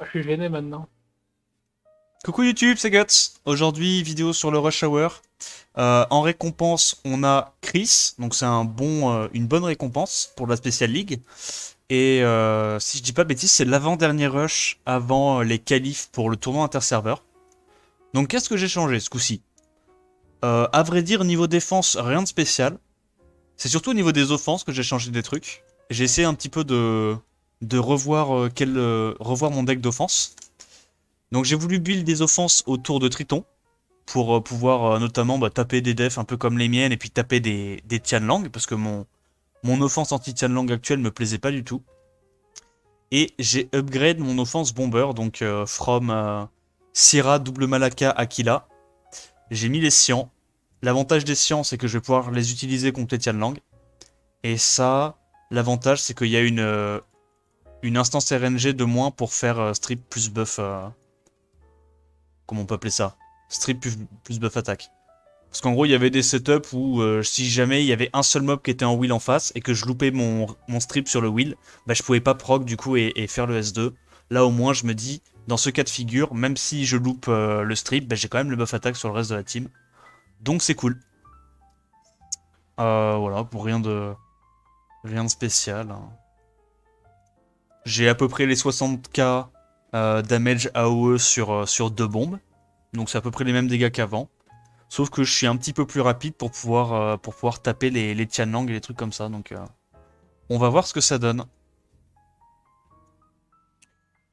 Ah, je suis gêné maintenant. Coucou YouTube, c'est Guts. Aujourd'hui, vidéo sur le Rush Hour. En récompense, on a Chris, donc c'est une bonne récompense pour la Special League. Et si je dis pas de bêtises, c'est l'avant-dernier rush avant les qualifs pour le tournoi interserveur. Donc qu'est-ce que j'ai changé ce coup-ci? À vrai dire, niveau défense, rien de spécial. C'est surtout au niveau des offenses que j'ai changé des trucs. J'ai essayé un petit peu de revoir, revoir mon deck d'offense. Donc j'ai voulu build des offenses autour de Triton, pour pouvoir notamment taper des defs un peu comme les miennes et puis taper des Tianlang parce que mon offense anti-Tianlang actuelle me plaisait pas du tout. Et j'ai upgrade mon offense bomber, donc from Syrah, double Malaka, Aquila. J'ai mis les Sians. L'avantage des Sians, c'est que je vais pouvoir les utiliser contre les Tianlang. Et ça, l'avantage, c'est qu'il y a une instance RNG de moins pour faire strip plus buff. Comment on peut appeler ça? Strip plus buff attaque. Parce qu'en gros, il y avait des setups où si jamais il y avait un seul mob qui était en wheel en face et que je loupais mon strip sur le wheel, bah je pouvais pas proc du coup et faire le S2. Là au moins je me dis, dans ce cas de figure, même si je loupe le strip, bah, j'ai quand même le buff attaque sur le reste de la team. Donc c'est cool. Voilà, pour rien de spécial, hein. J'ai à peu près les 60k damage AOE sur deux bombes. Donc c'est à peu près les mêmes dégâts qu'avant. Sauf que je suis un petit peu plus rapide pour pouvoir taper les Tianlang et les trucs comme ça. Donc on va voir ce que ça donne.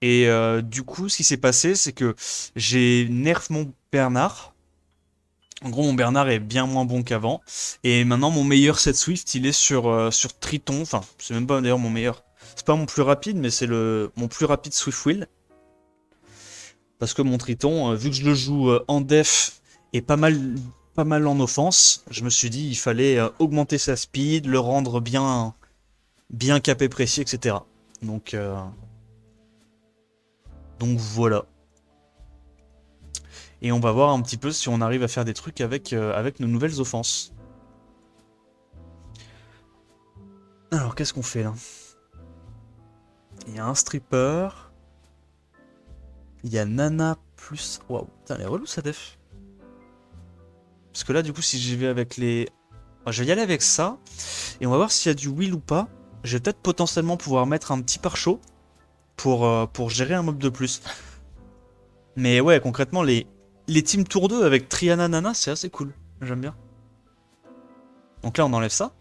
Et du coup, ce qui s'est passé, c'est que j'ai nerf mon Bernard. En gros, mon Bernard est bien moins bon qu'avant. Et maintenant, mon meilleur set Swift, il est sur Triton. Enfin, c'est même pas d'ailleurs mon meilleur. C'est pas mon plus rapide, mais c'est mon plus rapide Swift Wheel. Parce que mon Triton, vu que je le joue en def et pas mal en offense, je me suis dit il fallait augmenter sa speed, le rendre bien capé précis, etc. Donc, euh, donc voilà. Et on va voir un petit peu si on arrive à faire des trucs avec nos nouvelles offenses. Alors qu'est-ce qu'on fait là? Il y a un stripper. Il y a Nana plus... Waouh, putain, elle est relou sa def. Parce que là, du coup, si j'y vais avec les... Enfin, je vais y aller avec ça. Et on va voir s'il y a du wheel ou pas. Je vais peut-être potentiellement pouvoir mettre un petit pare-chaud pour gérer un mob de plus. Mais ouais, concrètement, les teams tour 2 avec Triana Nana, c'est assez cool. J'aime bien. Donc là, on enlève ça.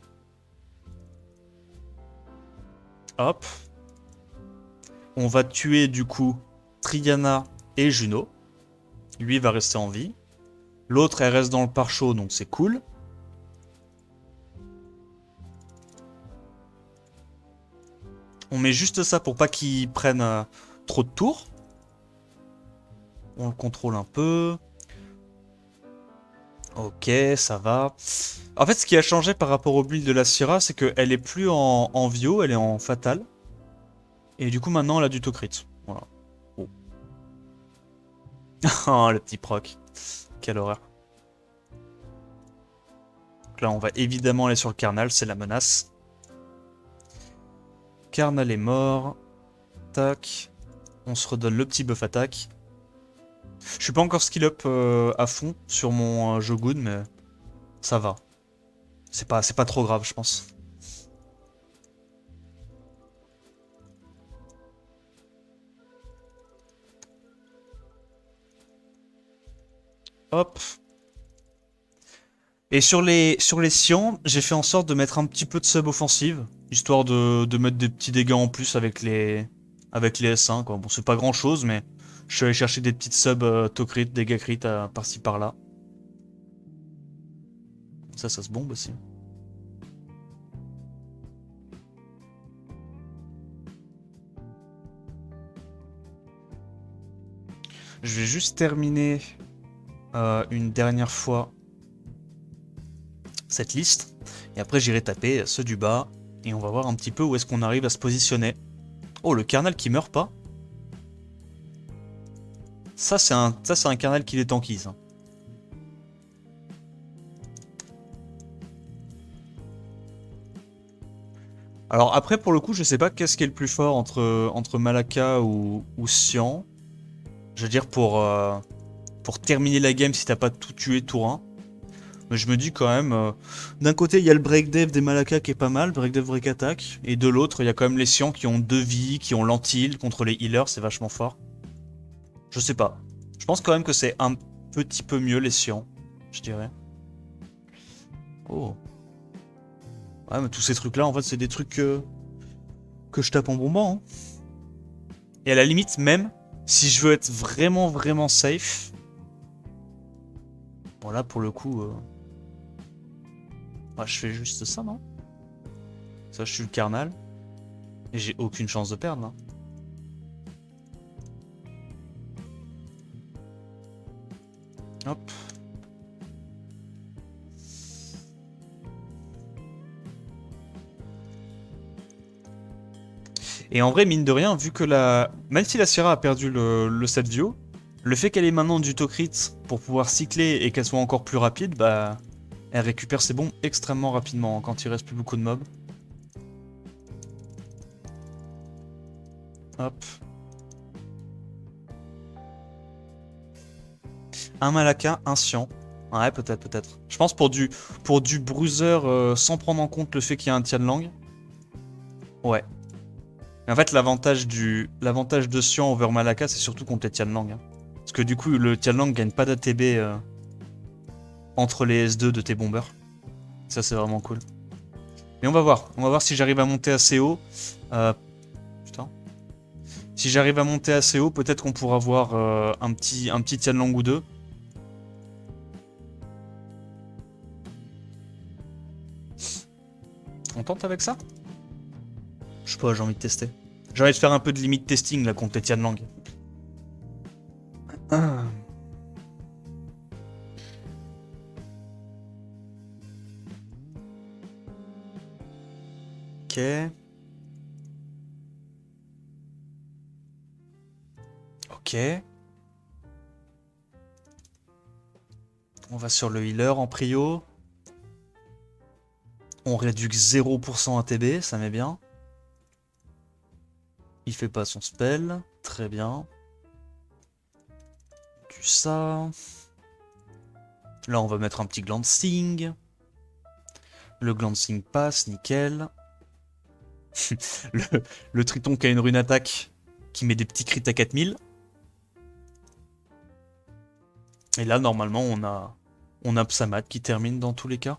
Hop. On va tuer du coup Triana et Juno. Lui va rester en vie. L'autre, elle reste dans le pare-chaud, donc c'est cool. On met juste ça pour pas qu'il prenne trop de tours. On le contrôle un peu. Ok, ça va. En fait, ce qui a changé par rapport au build de la Syrah, c'est qu'elle est plus en Vio, elle est en Fatal. Et du coup, maintenant, elle a du to crit. Voilà. Oh. Oh, le petit proc. Quelle horreur. Donc là, on va évidemment aller sur le Carnal, c'est la menace. Carnal est mort. Tac. On se redonne le petit buff attaque. Je suis pas encore skill up à fond sur mon Jogun, mais ça va. C'est pas trop grave, je pense. Hop. Et sur les Sion, j'ai fait en sorte de mettre un petit peu de sub offensive, histoire de mettre des petits dégâts en plus avec les S1, quoi. Bon, c'est pas grand chose, mais je suis allé chercher des petites subs to crit, dégâts crit par-ci par-là. Ça se bombe aussi. Je vais juste terminer une dernière fois cette liste, et après j'irai taper ceux du bas, et on va voir un petit peu où est-ce qu'on arrive à se positionner. Oh, le kernel qui meurt pas. Ça, c'est un kernel qui les tankise, hein. Alors après, pour le coup, je sais pas qu'est-ce qui est le plus fort entre Malaka ou Cyan. Je veux dire, pour terminer la game si t'as pas tout tué tour 1. Mais je me dis quand même, d'un côté, il y a le break dev des Malaka qui est pas mal, break dev break attack. Et de l'autre, il y a quand même les Cyan qui ont 2 vies, qui ont l'anti-heal contre les healers, c'est vachement fort. Je sais pas. Je pense quand même que c'est un petit peu mieux les Cyan, je dirais. Oh. Ouais, mais tous ces trucs-là, en fait, c'est des trucs que je tape en bombant. Hein. Et à la limite, même, si je veux être vraiment, vraiment safe... Bon, là, pour le coup... Ouais, je fais juste ça, non? Ça, je suis le carnal. Et j'ai aucune chance de perdre, là. Hop. Et en vrai, mine de rien, vu que la... Même si la Syrah a perdu le set view, le fait qu'elle ait maintenant du to-crit pour pouvoir cycler et qu'elle soit encore plus rapide, bah... Elle récupère ses bombes extrêmement rapidement quand il reste plus beaucoup de mobs. Hop. Un Malaka, un Cyan. Ouais, peut-être, peut-être. Je pense pour du bruiser sans prendre en compte le fait qu'il y a un Tianlang. Ouais. Mais en fait, l'avantage de Cyan over Malaka, c'est surtout contre les Tianlang. Hein. Parce que du coup, le Tianlang gagne pas d'ATB entre les S2 de tes bombers. Ça, c'est vraiment cool. Mais on va voir. On va voir si j'arrive à monter assez haut. Putain. Si j'arrive à monter assez haut, peut-être qu'on pourra voir un petit Tianlang ou deux. On tente avec ça? Je sais pas, j'ai envie de tester. J'ai envie de faire un peu de limite testing là contre les Tianlang. Ah. Ok. Ok. On va sur le healer en prio. On réduit 0% ATB, ça met bien. Il fait pas son spell, très bien. Du ça. Là, on va mettre un petit glancing. Le glancing passe, nickel. le Triton qui a une rune attaque qui met des petits crits à 4000. Et là, normalement, on a Psamat qui termine dans tous les cas.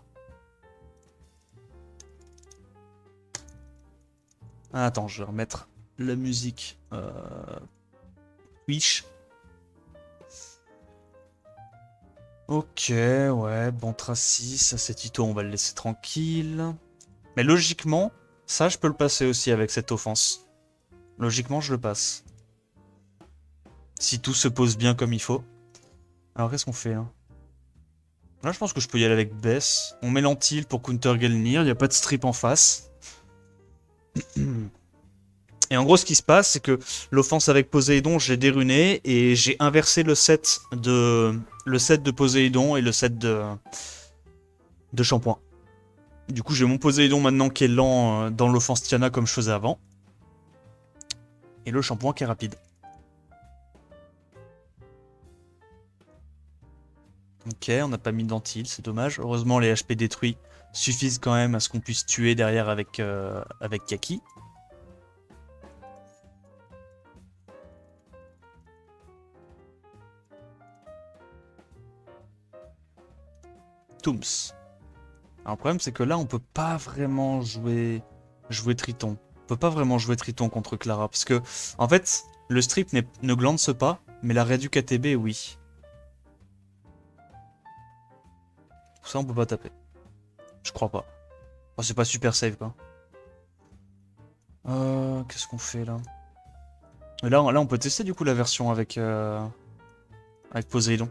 Ah, attends, je vais remettre la musique Twitch. Ok, ouais, bon Tracy, ça c'est Tito, on va le laisser tranquille. Mais logiquement, ça je peux le passer aussi avec cette offense. Logiquement, je le passe. Si tout se pose bien comme il faut. Alors qu'est-ce qu'on fait là? Là, je pense que je peux y aller avec Bess. On met l'antil pour counter Gelnir, il n'y a pas de strip en face. Et en gros, ce qui se passe, c'est que l'offense avec Poséidon, j'ai déruné et j'ai inversé le set de Poséidon et le set de Shampoing. Du coup, j'ai mon Poséidon maintenant qui est lent dans l'offense Tiana comme je faisais avant. Et le Shampoing qui est rapide. Ok, on n'a pas mis d'antil, c'est dommage. Heureusement, les HP détruits suffisent quand même à ce qu'on puisse tuer derrière avec Kaki. Tooms. Alors, le problème, c'est que là, on peut pas vraiment jouer Triton. On peut pas vraiment jouer Triton contre Clara. Parce que, en fait, le strip ne glance pas, mais la réduc ATB, oui. Pour ça, on peut pas taper. Je crois pas. Enfin, c'est pas super safe, quoi. Qu'est-ce qu'on fait, là? Et là, on peut tester, du coup, la version avec Poséidon.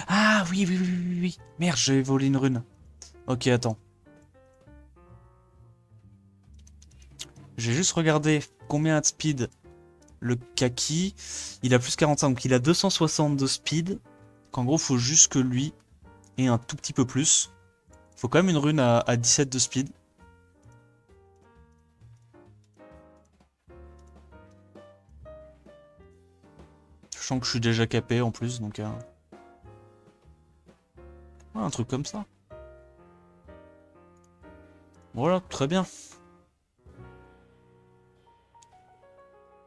Ah, oui, oui, oui, oui, oui. Merde, j'ai volé une rune. Ok, attends. J'ai juste regardé combien a de speed le Kaki. Il a plus 45, donc il a 260 de speed. qu'en gros, faut juste que lui ait un tout petit peu plus. Faut quand même une rune à 17 de speed. Je sens que je suis déjà capé en plus, donc... ouais, un truc comme ça. Voilà, très bien.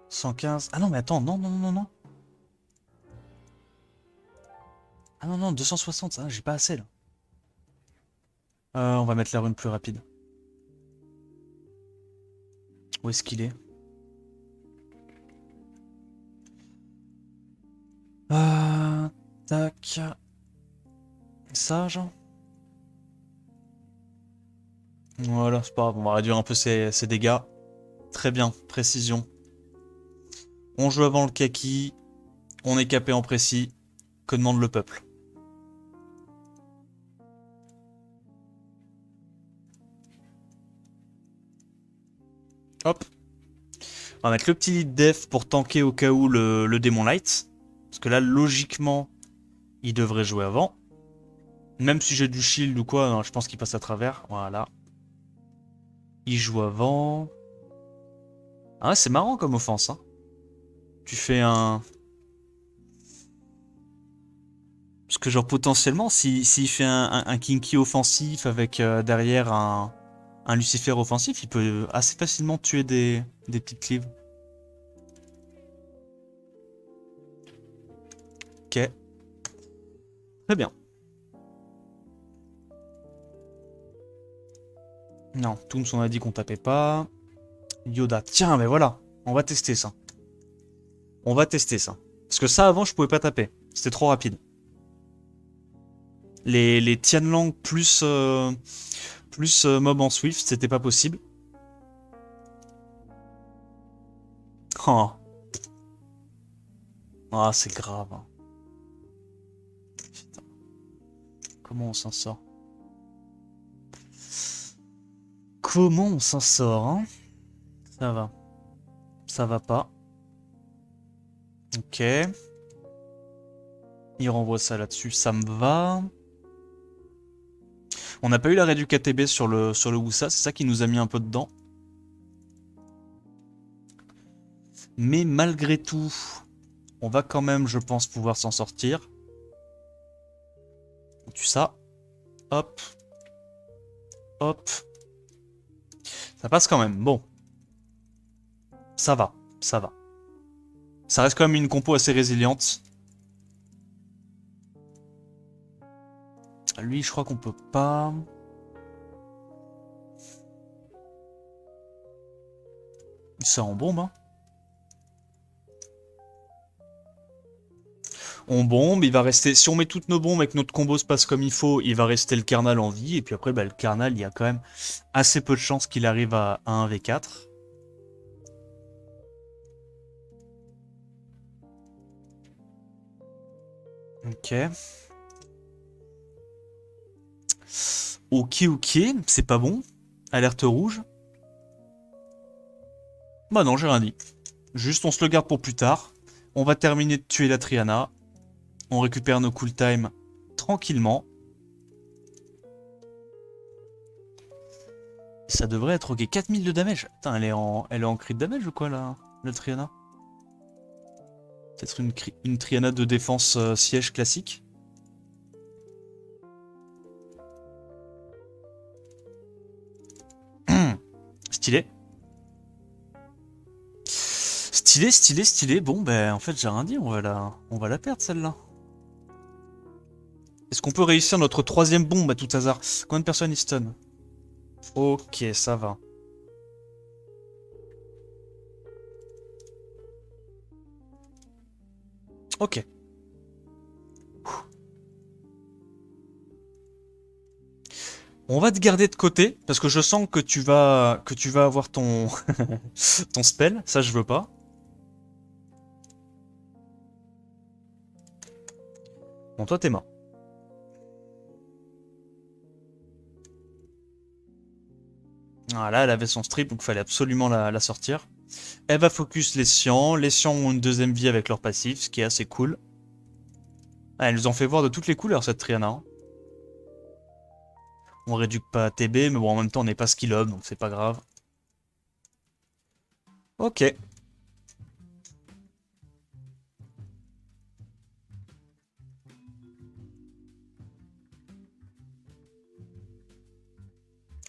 115. Ah non, mais attends, non, non, non, non. Ah non, non, 260, j'ai pas assez là. On va mettre la rune plus rapide. Où est-ce qu'il est, tac. Ça, genre. Voilà, c'est pas grave, on va réduire un peu ses dégâts. Très bien, précision. On joue avant le kaki. On est capé en précis. Que demande le peuple? Hop. On va mettre le petit lead def pour tanker au cas où le démon light. Parce que là, logiquement, il devrait jouer avant. Même si j'ai du shield ou quoi, non, je pense qu'il passe à travers. Voilà. Il joue avant. Ah ouais, c'est marrant comme offense, hein. Tu fais un... Parce que genre potentiellement, s'il fait un Kinky offensif avec derrière un Lucifer offensif, il peut assez facilement tuer des petites cleaves. Ok. Très bien. Non, Tooms on a dit qu'on tapait pas. Yoda, tiens, mais voilà. On va tester ça. On va tester ça. Parce que ça, avant, je pouvais pas taper. C'était trop rapide. Les Tianlang plus mob en Swift, c'était pas possible. Oh. Ah, c'est grave. Hein. Putain. Comment on s'en sort? Comment on s'en sort, hein? Ça va. Ça va pas. Ok. Il renvoie ça là-dessus, ça me va. On n'a pas eu l'arrêt du KTB sur le Wusa, c'est ça qui nous a mis un peu dedans. Mais malgré tout, on va quand même, je pense, pouvoir s'en sortir. On tue ça. Hop. Hop. Ça passe quand même. Bon. Ça va. Ça va. Ça reste quand même une compo assez résiliente. Lui, je crois qu'on peut pas... Ça en bombe, hein. On bombe, il va rester... Si on met toutes nos bombes et que notre combo se passe comme il faut, il va rester le Carnal en vie. Et puis après, bah, le Carnal, il y a quand même assez peu de chances qu'il arrive à 1v4. Ok. Ok, ok, c'est pas bon. Alerte rouge. Bah non, j'ai rien dit. Juste, on se le garde pour plus tard. On va terminer de tuer la Triana. On récupère nos cool time tranquillement. Ça devrait être ok. 4000 de damage. Putain, elle est en crit damage ou quoi, la Triana? Peut-être une Triana de défense siège classique. Stylé. Stylé, stylé, stylé. Bon, ben, en fait, j'ai rien dit. On va la perdre, celle-là. Est-ce qu'on peut réussir notre troisième bombe à tout hasard? Combien de personnes il stun? Ok, ça va. Ok. On va te garder de côté, parce que je sens que tu vas avoir ton, ton spell. Ça, je veux pas. Bon, toi, t'es mort. Voilà, elle avait son strip, donc il fallait absolument la sortir. Elle va focus les Sians. Les Sians ont une deuxième vie avec leur passif, ce qui est assez cool. Ah, elle nous en fait voir de toutes les couleurs, cette Triana, hein. On réduit pas TB, mais bon, en même temps, on n'est pas skill up, donc c'est pas grave. Ok.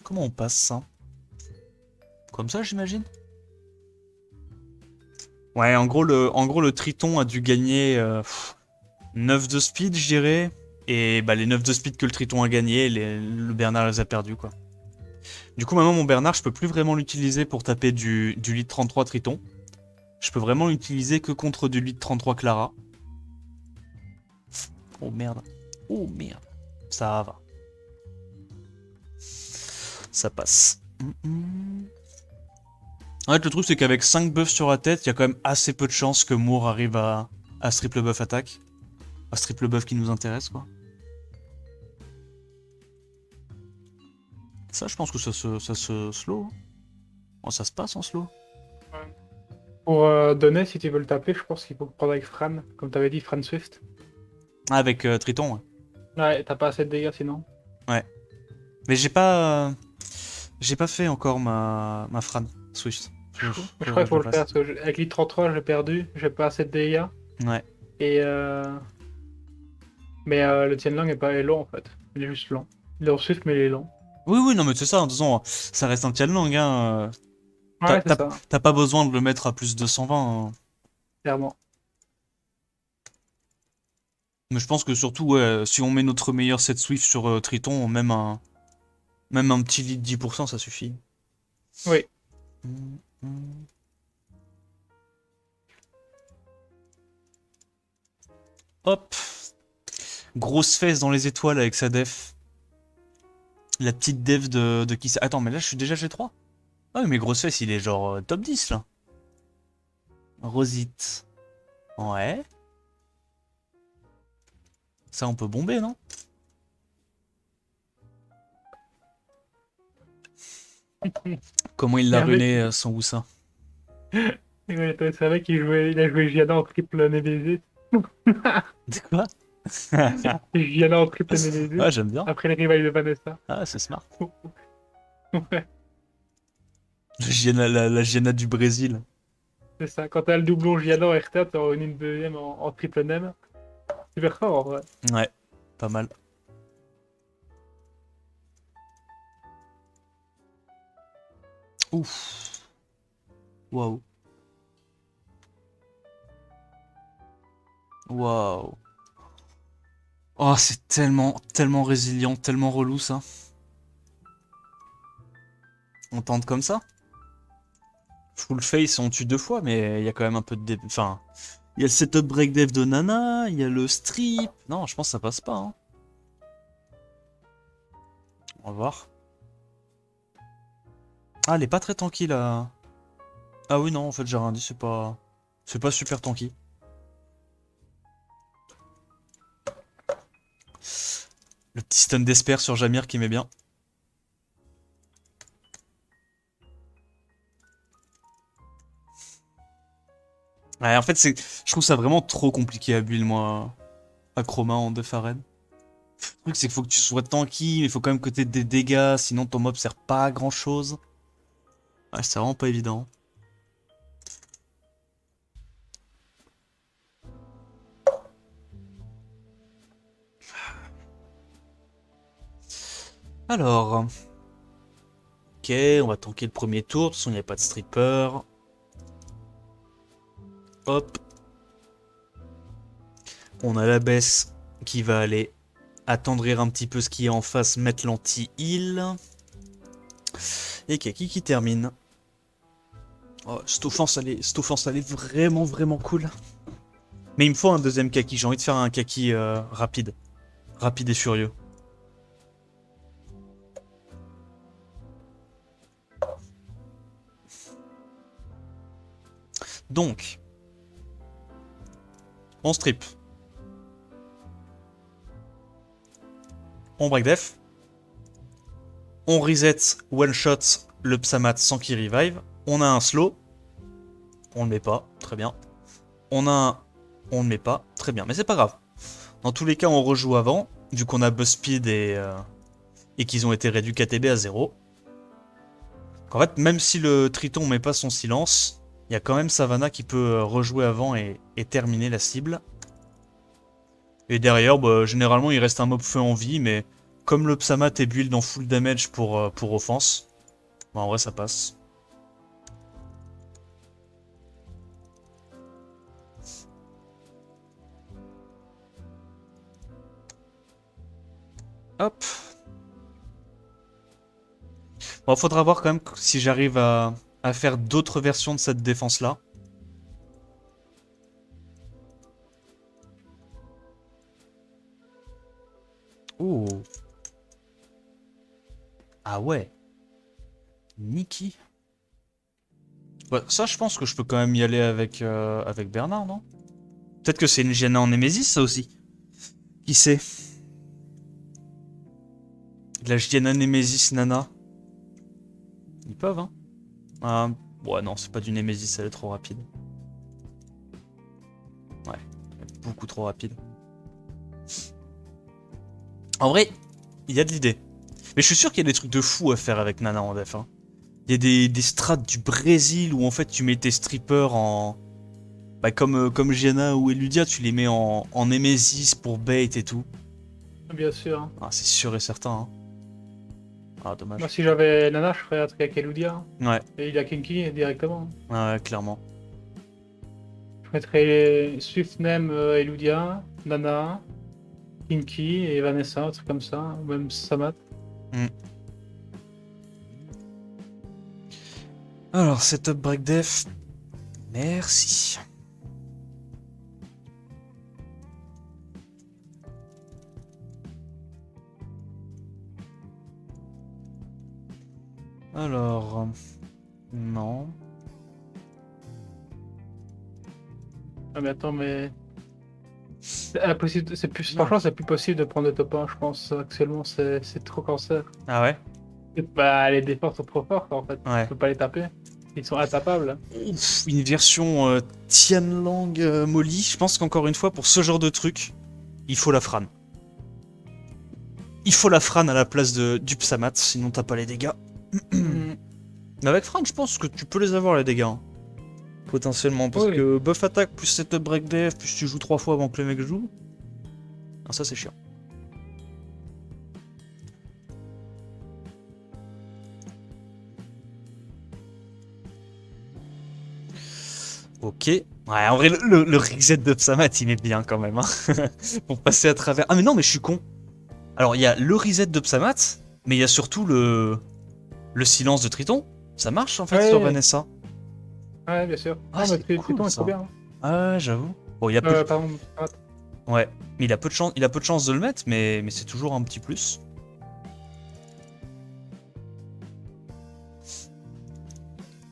Comment on passe ça? Comme ça, j'imagine? Ouais, en gros, le Triton a dû gagner 9 de speed, je dirais. Et bah, les 9 de speed que le Triton a gagné, le Bernard les a perdus, quoi. Du coup, maintenant, mon Bernard, je peux plus vraiment l'utiliser pour taper du lead 33 Triton. Je peux vraiment l'utiliser que contre du lead 33 Clara. Oh merde. Oh merde. Ça va. Ça passe. En fait, le truc, c'est qu'avec 5 buffs sur la tête, il y a quand même assez peu de chances que Moore arrive à ce triple buff attaque. À ce triple buff qui nous intéresse, quoi. Ça, je pense que ça se slow. Oh, ça se passe en slow. Ouais. Pour donner, si tu veux le taper, je pense qu'il faut le prendre avec Fran, comme t'avais dit, Fran Swift. Ah, avec Triton, ouais. Ouais, t'as pas assez de dégâts sinon. Ouais. Mais j'ai pas fait encore ma Fran Swift. Je crois Faudrait qu'il que je faut le le faire, fasse. parce que avec l'I 33, j'ai perdu, j'ai pas assez de dégâts. Ouais. Et Mais le Tianlang est long en fait. Il est juste long. Il est en Swift, mais il est long. Oui, oui, non, mais c'est ça, de toute façon, ça reste un Tianlang, hein. T'as Ouais, c'est t'as- ça, t'as pas besoin de le mettre à plus de 120, hein. clairement. Mais je pense que surtout, ouais, si on met notre meilleur set Swift sur Triton, même un petit lead 10%, ça suffit. Oui. Mm, mm. Hop. Grosse fesse dans les étoiles avec sa def. La petite def de qui ça. Attends, mais là, je suis déjà G3. Ah oui, mais grosse fesse, il est genre top 10, là. Rosite. Ouais. Ça, on peut bomber, non? Comment il Il y l'a a un mec ruiné, qui... son Woussa. Ouais, c'est un mec qui jouait... Il a joué Gianna en triple Némésis. De quoi? Gianna en triple Némésis. Ouais, j'aime bien. Après les rivales de Vanessa. Ah, c'est smart. Ouais, La Gianna du Brésil. c'est ça. Quand t'as le doublon Gianna en RTA, t'en une deuxième en triple Nem. Super fort en vrai. Ouais, pas mal. Ouf. Waouh. Waouh. Oh, c'est tellement, tellement résilient, tellement relou ça. On tente comme ça. Full face, on tue 2 fois, mais il y a quand même un peu de... Enfin, il y a le setup break dev de Nana, il y a le strip. Non, je pense que ça passe pas, hein. On va voir. Ah, elle est pas très tanky là. Ah oui, non, en fait, j'ai rien dit, c'est pas... C'est pas super tanky. Le petit stun d'Esper sur Jamir qui met bien. Ouais, en fait, je trouve ça vraiment trop compliqué à build, moi, à Chroma en def arène. Le truc, c'est qu'il faut que tu sois tanky, mais il faut quand même que tu aies des dégâts, sinon ton mob sert pas à grand chose. Ouais, c'est vraiment pas évident. Alors, ok, on va tanker le premier tour, de toute façon il n'y a pas de stripper. Hop. On a la baisse qui va aller attendrir un petit peu ce qui est en face, mettre l'anti-heal. Et Kaki qui termine. Oh, cette offense elle est vraiment vraiment cool. Mais il me faut un deuxième Kaki, j'ai envie de faire un Kaki rapide. Rapide et furieux. Donc, on strip. On break def. On reset one shot le Psamat sans qu'il revive. On a un slow. On le met pas, très bien. On a un... On le met pas, très bien. Mais c'est pas grave. Dans tous les cas, on rejoue avant, vu qu'on a Buzzspeed et qu'ils ont été réduits KTB à 0. En fait, même si le Triton met pas son silence, il y a quand même Savannah qui peut rejouer avant et terminer la cible. Et derrière, bah, généralement, il reste un mob feu en vie, mais comme le Psamat est build en full damage pour offense, bah, en vrai, ça passe. Hop. Bon, faudra voir quand même si j'arrive à faire d'autres versions de cette défense-là. Oh. Ah ouais. Nikki. Ouais, ça, je pense que je peux quand même y aller avec Bernard, non? Peut-être que c'est une Gianna en Némésis, ça aussi. Qui sait? La Gianna Némésis Nana. Ils peuvent, hein? Ah, ouais, non, c'est pas du Némésis, elle est trop rapide. Ouais, beaucoup trop rapide. En vrai, il y a de l'idée. Mais je suis sûr qu'il y a des trucs de fou à faire avec Nana en def. Hein. Il y a des strats du Brésil où en fait tu mets tes strippers en... Bah, comme Gianna ou Eludia, tu les mets en Nemesis pour bait et tout. Bien sûr. Hein. Ah, c'est sûr et certain. Hein. Ah, dommage. Moi, si j'avais Nana, je ferais un truc avec Eludia. Ouais. Et il a Kinky directement. Ouais, clairement. Je mettrais Swift Name Eludia, Nana, Kinky et Vanessa, un truc comme ça. Ou même Samat. Mm. Alors, setup break def. Merci. Alors... Non. Ah, mais attends, mais. C'est impossible. C'est plus... Franchement, c'est plus possible de prendre le top 1, je pense. Actuellement, c'est trop cancer. Ah ouais? Bah, les défenses sont trop fortes en fait. Ouais. Tu peux pas les taper. Ils sont intapables. Ouf, une version Tianlang Molly. Je pense qu'encore une fois, pour ce genre de truc, il faut la Fran. Il faut la Fran à la place du Psamat, sinon t'as pas les dégâts. Mais avec Fran, je pense que tu peux les avoir les dégâts. Hein. Potentiellement, parce Oui. que buff attaque plus setup break def, plus tu joues 3 fois avant que le mec joue. Ah, ça c'est chiant. Ok. Ouais, en vrai, le reset de Psamat, il met bien quand même. Hein. Pour passer à travers. Ah, mais non, mais je suis con. Alors, il y a le reset de Psamat, mais il y a surtout le silence de Triton. Ça marche en fait Ouais. sur Vanessa. Ouais, bien sûr. Ah, non, mais c'est cool, Triton est ça. trop bien. Ah, j'avoue. Bon, il y a peu de... Pardon. Ouais, mais il a peu de chance de le mettre, mais c'est toujours un petit plus.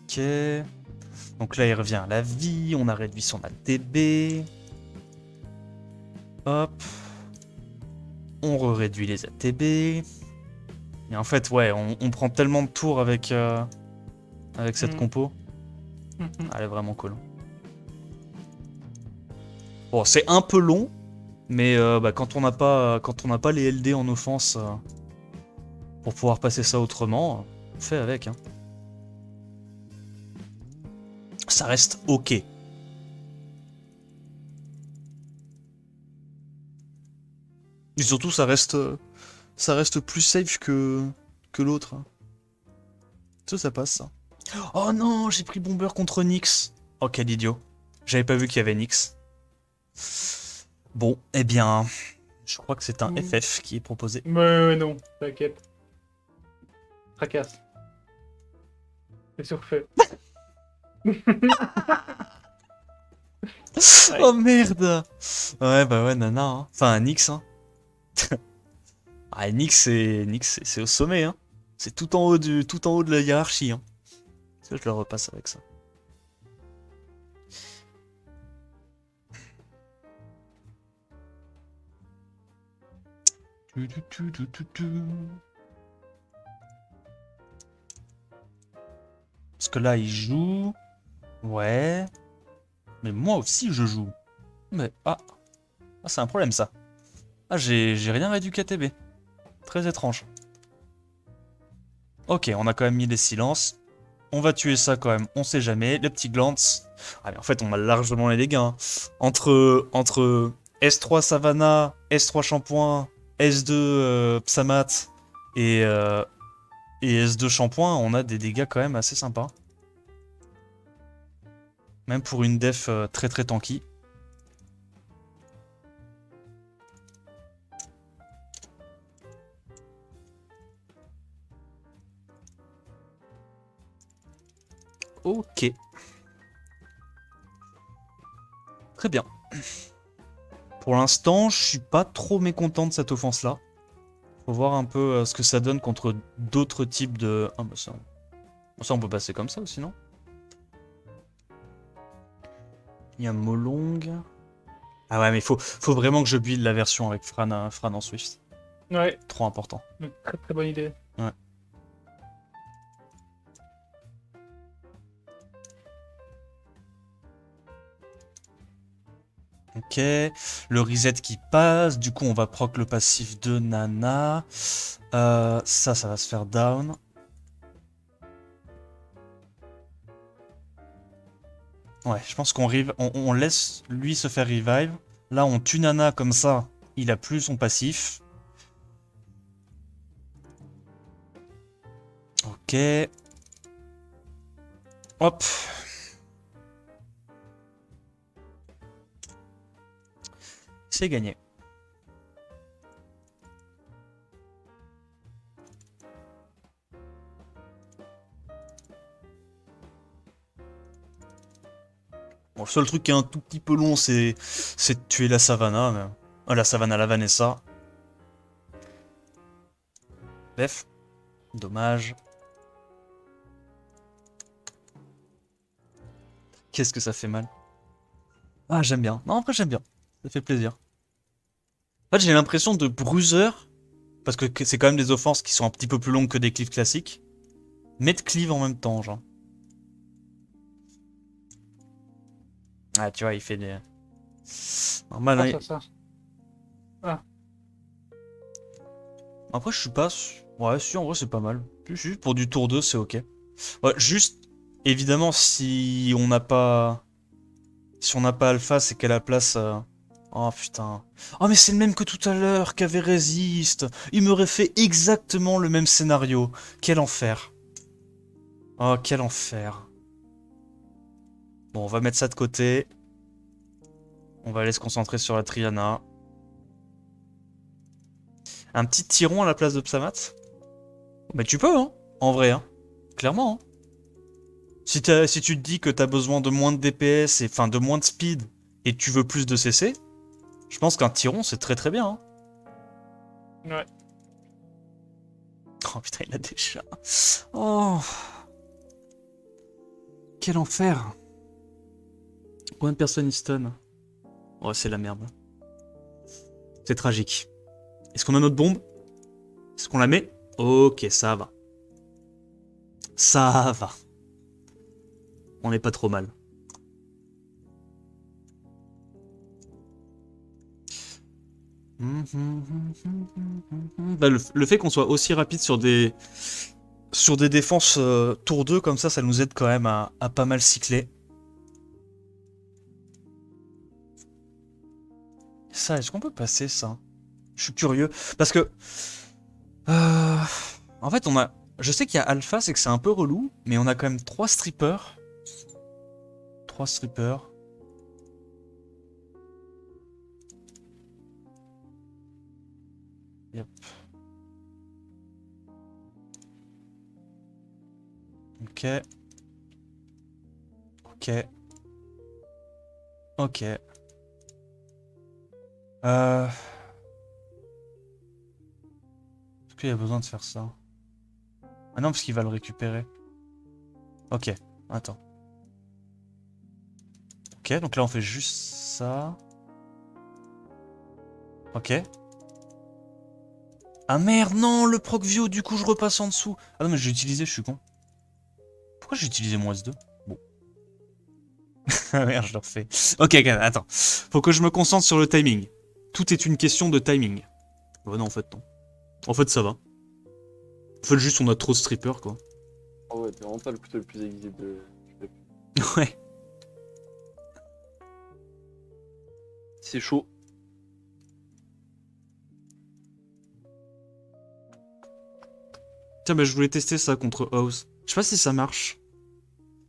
Ok. Donc là, il revient à la vie. On a réduit son ATB. Hop. On réduit les ATB. Et en fait, ouais, on prend tellement de tours avec cette compo. Elle est vraiment cool. Bon, c'est un peu long, mais bah, quand on n'a pas les LD en offense pour pouvoir passer ça autrement, on fait avec. Hein. Ça reste ok. Et surtout, ça reste plus safe que l'autre. Hein. Ça passe, ça. Oh non, j'ai pris Bomber contre Nyx. Oh, quel idiot. J'avais pas vu qu'il y avait Nyx. Bon, eh bien, je crois que c'est un FF qui est proposé. Mais non, t'inquiète. Tracasse. C'est surfait. Oh merde. Ouais, bah ouais, nana. Hein. Enfin, Nyx. Hein. Ah, Nyx, c'est au sommet. Hein. C'est tout en haut de la hiérarchie. Hein. Ça, je le repasse avec ça. Parce que là, il joue. Ouais. Mais moi aussi, je joue. Mais ah c'est un problème ça. Ah, j'ai rien réduit KTB. Très étrange. Ok, on a quand même mis les silences. On va tuer ça quand même, on sait jamais. Les petits glance. Ah mais en fait on a largement les dégâts. Hein. Entre S3 Savannah, S3 Shampoing, S2 Psamat et, euh, et S2 Shampoing, on a des dégâts quand même assez sympas. Même pour une def très très tanky. Ok. Très bien. Pour l'instant, je suis pas trop mécontent de cette offense-là. Faut voir un peu ce que ça donne contre d'autres types de... Ah bah ça on peut passer comme ça aussi, non? Il y a Molong. Ah ouais, mais faut vraiment que je build la version avec Fran en Swift. Ouais, Trop important. une très très bonne idée. Ouais. Ok, le reset qui passe, du coup on va proc le passif de Nana. Ça va se faire down. Ouais, je pense on laisse lui se faire revive. Là on tue Nana comme ça, il a plus son passif. Ok. Hop. C'est gagné. Bon, le seul truc qui est un tout petit peu long, c'est de tuer la Savannah. Mais... la Savannah, la Vanessa. Bref. Dommage. Qu'est-ce que ça fait mal. Ah, j'aime bien. Non, après, j'aime bien. Ça fait plaisir. En fait, j'ai l'impression de Bruiser, parce que c'est quand même des offenses qui sont un petit peu plus longues que des cleaves classiques, mais de cleave en même temps, genre. Ah, tu vois, il fait des... Normal, Ah, hein. ça. Ah, Après, je suis pas... Ouais, si, en vrai, c'est pas mal. Juste pour du tour 2, c'est ok. Ouais, juste, évidemment, si on n'a pas... Si on n'a pas Alpha, c'est qu'à la place... Oh putain. Oh mais c'est le même que tout à l'heure, qu'avait Résiste. Il m'aurait fait exactement le même scénario. Quel enfer. Oh, quel enfer. Bon, on va mettre ça de côté. On va aller se concentrer sur la Triana. Un petit Tyron à la place de Psamat. Mais tu peux, hein. En vrai, hein. Clairement, hein. Si tu te dis que t'as besoin de moins de DPS, et enfin de moins de speed, et tu veux plus de CC, je pense qu'un Tyron, c'est très très bien, hein. ouais. Oh putain, il a des chats. Oh. Quel enfer. Combien de personnes il stun? Oh, c'est la merde. C'est tragique. Est-ce qu'on a notre bombe? Est-ce qu'on la met? Ok, ça va. Ça va. On n'est pas trop mal. Bah, le fait qu'on soit aussi rapide sur des défenses tour 2 comme ça nous aide quand même à pas mal cycler. Ça, est-ce qu'on peut passer ça? Je suis curieux. Parce que... en fait, on a... Je sais qu'il y a Alpha, c'est que c'est un peu relou, mais on a quand même 3 strippers. 3 strippers. Yep. Ok. Ok. Ok. Est-ce qu'il y a besoin de faire ça? Ah non, parce qu'il va le récupérer. Ok, attends. Ok, donc là on fait juste ça. Ok. Ah merde, non, le Procvio, du coup je repasse en dessous. Ah non, mais j'ai utilisé, je suis con. Pourquoi j'ai utilisé mon S2? Bon. Ah merde, je le refais. Ok, attends. Faut que je me concentre sur le timing. tout est une question de timing. Ouais, non, en fait, non. En fait, ça va. En fait, juste, on a trop de strippers, quoi. Oh ouais, t'es vraiment pas le couteau le plus aiguisé de... Ouais. C'est chaud. Tiens, bah, je voulais tester ça contre House. Je sais pas si ça marche.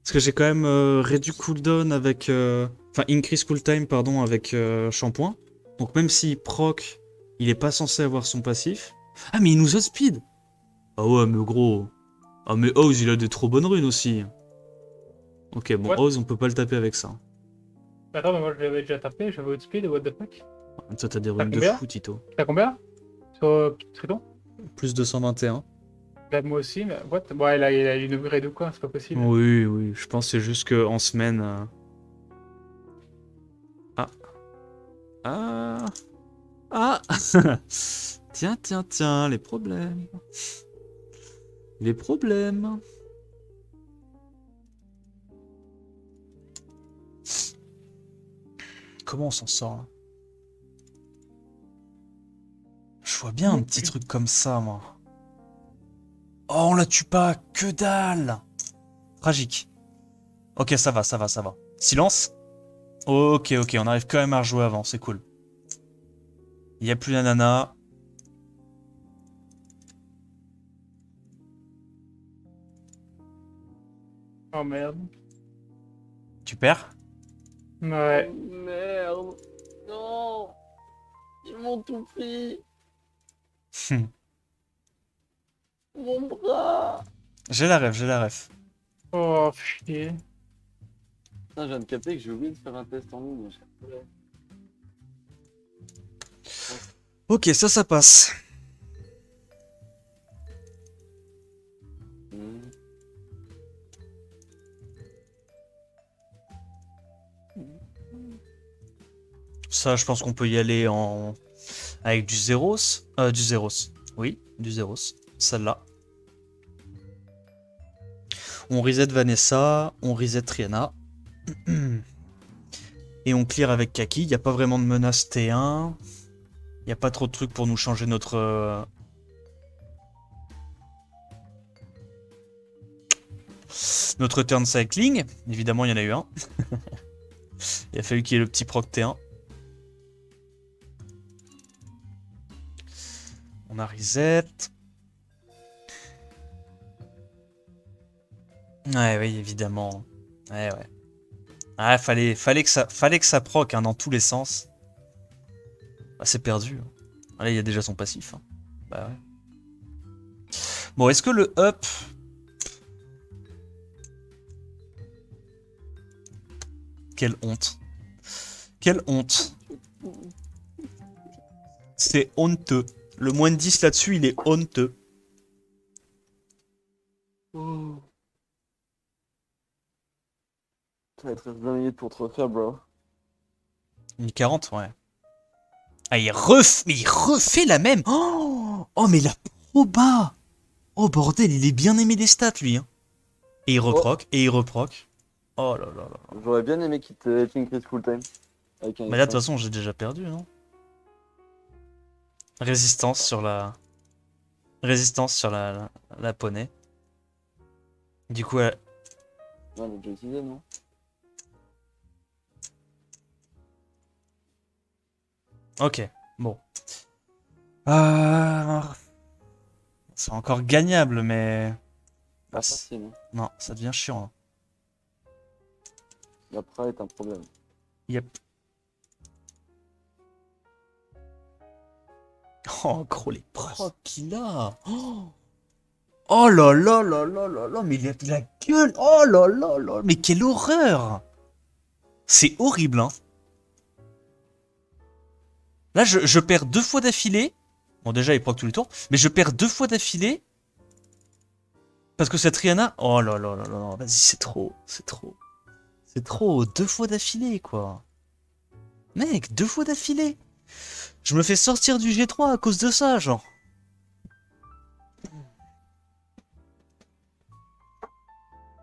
Parce que j'ai quand même réduit cooldown avec... Enfin, increase cooltime, pardon, avec shampoing. Donc même s'il proc, il est pas censé avoir son passif. Ah, mais il nous outspeed. Ah ouais, mais gros... Ah, mais House, il a des trop bonnes runes aussi. Ok, bon, What? House, on peut pas le taper avec ça. Attends, mais moi je l'avais déjà tapé, j'avais outspeed, what the fuck? Toi, t'as des runes de combien fou, Tito. T'as combien? Sur Triton? Plus 221. Bah, moi aussi, mais what? Bon, il a une raid ou quoi, c'est pas possible. Oui, oui, je pense que c'est juste qu'en semaine... Ah. Ah. Ah. Tiens, tiens, tiens, les problèmes. Les problèmes. Comment on s'en sort là? Je vois bien un petit truc comme ça, moi. Oh, on la tue pas, que dalle. Tragique. Ok, ça va, ça va, ça va. Silence. Ok, ok, on arrive quand même à rejouer avant, c'est cool. Il n'y a plus la nana. Oh merde. Tu perds? Ouais. Oh, merde. Non. Ils m'ont tout pris. Mon bras. J'ai la ref, j'ai la ref. Oh, chier. Putain, je viens de capter que j'ai oublié de faire un test en ligne. Ok, ça passe. Hmm. Ça, je pense qu'on peut y aller en... avec du Zéros. Du Zéros. Oui, du Zéros. Celle-là. On reset Vanessa, on reset Triana. Et on clear avec Kaki. Il n'y a pas vraiment de menace T1. Il n'y a pas trop de trucs pour nous changer notre... Notre turn cycling. Évidemment, il y en a eu un. Il a fallu qu'il y ait le petit proc T1. On a reset. Ouais, oui, évidemment. Ouais, ouais. Ah, fallait que ça proc hein, dans tous les sens. Ah, c'est perdu. Ah, là, il y a déjà son passif. Hein. Bah ouais. Bon, est-ce que le up... Quelle honte. Quelle honte. C'est honteux. Le moins de 10 là-dessus, il est honteux. Oh. Ça va être 20 minutes pour te refaire, bro. Une 40, ouais. Ah, mais il refait la même. Oh, oh mais il a trop bas. Oh, bordel, il est bien aimé des stats, lui. Hein. Et il reproc, et il reproc. Oh là là là. J'aurais bien aimé qu'il te increase full time. Avec un Mais là, de toute façon, j'ai déjà perdu, non? Résistance sur la... Résistance sur la poney. Du coup, elle... Non, on l'a déjà utilisé, non? Ok, bon. C'est encore gagnable, mais... Pas facile, hein. Non, ça devient chiant. Hein. La pra est un problème. Yep. Oh, gros, les procs qu'il a. Oh, oh là là là là là là, mais il a de la gueule. Oh là là là, mais quelle horreur. C'est horrible, hein. Là, je perds 2 fois d'affilée. Bon, déjà, il proc tous les tours. Mais je perds 2 fois d'affilée. Parce que cette Rihanna... Oh là là là là, vas-y, c'est trop. C'est trop. C'est trop. 2 fois d'affilée, quoi. Mec, 2 fois d'affilée. Je me fais sortir du G3 à cause de ça, genre.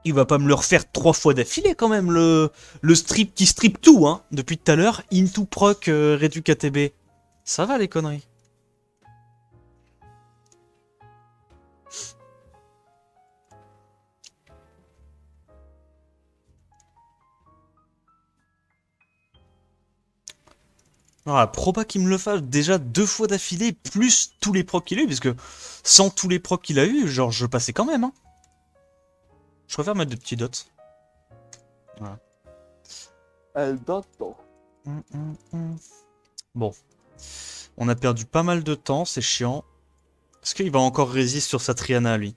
Il va pas me le refaire 3 fois d'affilée, quand même, le strip qui strip tout, hein. Depuis tout à l'heure. Into proc, réduc ATB. Ça va les conneries. Ah, proba qu'il me le fasse déjà 2 fois d'affilée, plus tous les procs qu'il a eu, parce que sans tous les procs qu'il a eu, genre je passais quand même, hein. Je préfère mettre des petits dots. Voilà. Elle date. Bon. On a perdu pas mal de temps, c'est chiant. Est-ce qu'il va encore résister sur sa Triana, lui?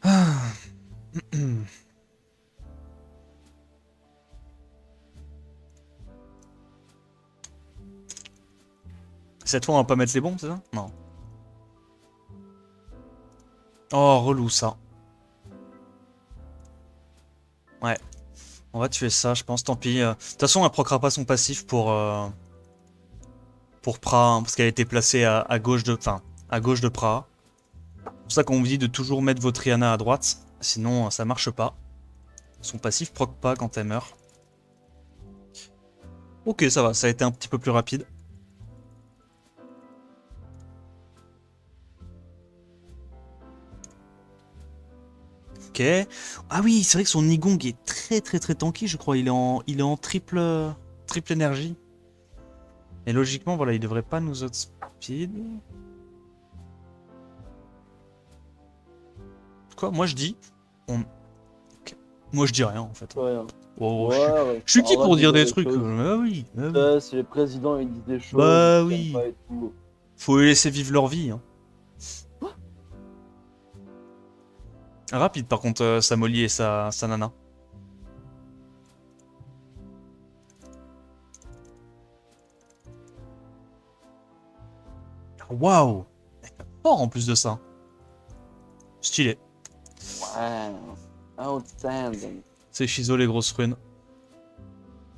Ah. Cette fois, on va pas mettre les bombes, c'est ça? Non. Oh, relou, ça. Ouais. On va tuer ça, je pense. Tant pis. De toute façon, elle proccera pas son passif pour Pra, hein, parce qu'elle a été placée à gauche de... Enfin, à gauche de Pra. C'est pour ça qu'on vous dit de toujours mettre votre Triana à droite. Sinon, ça marche pas. Son passif proc pas quand elle meurt. Ok, ça va. Ça a été un petit peu plus rapide. Ok. Ah oui, c'est vrai que son Nigong est très tanky, je crois. Il est en triple énergie. Et logiquement, voilà, il devrait pas nous outspeed. Quoi? Moi je dis. Ok. Moi je dis rien en fait. Ouais, Oh, ouais, je suis qui on va pour dire des choses. trucs? Ah oui. Ah oui. Ouais, si les présidents ils disent des choses, Bah ils oui. t'aiment pas et tout. Faut les laisser vivre leur vie. Hein. Rapide par contre, sa Molly et sa nana. Waouh! Fort en plus de ça. Stylé. Ouais, outstanding. C'est Shizo les grosses runes.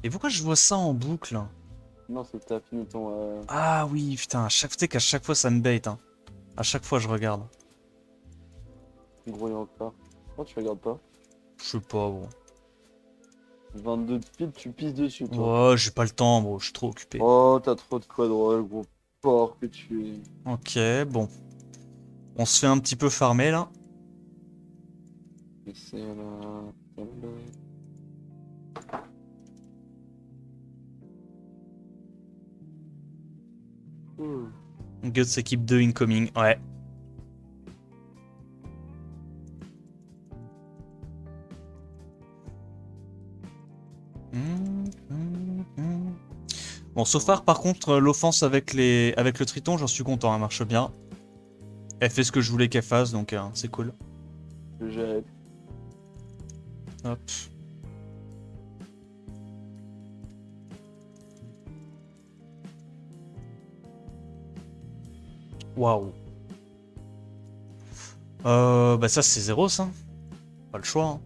Et pourquoi je vois ça en boucle? Non, c'est que t'as fini ton. Ah oui, putain, qu'à chaque fois ça me bait. Hein. À chaque fois je regarde. Gros encore. Pourquoi tu regardes pas? Je sais pas, bon. 22 de speed, tu pisses dessus, toi. Ouais, j'ai pas le temps, bro, je suis trop occupé. Oh, t'as trop de quadrolles, gros porc que tu es. Ok, bon. On se fait un petit peu farmer là. Et c'est là. Guts équipe 2 incoming, ouais. Bon, so far, par contre, l'offense avec le Triton, j'en suis content, elle marche bien. Elle fait ce que je voulais qu'elle fasse, donc c'est cool. J'ai. Hop. Waouh. Bah ça c'est Zeros, hein. Pas le choix. Hein.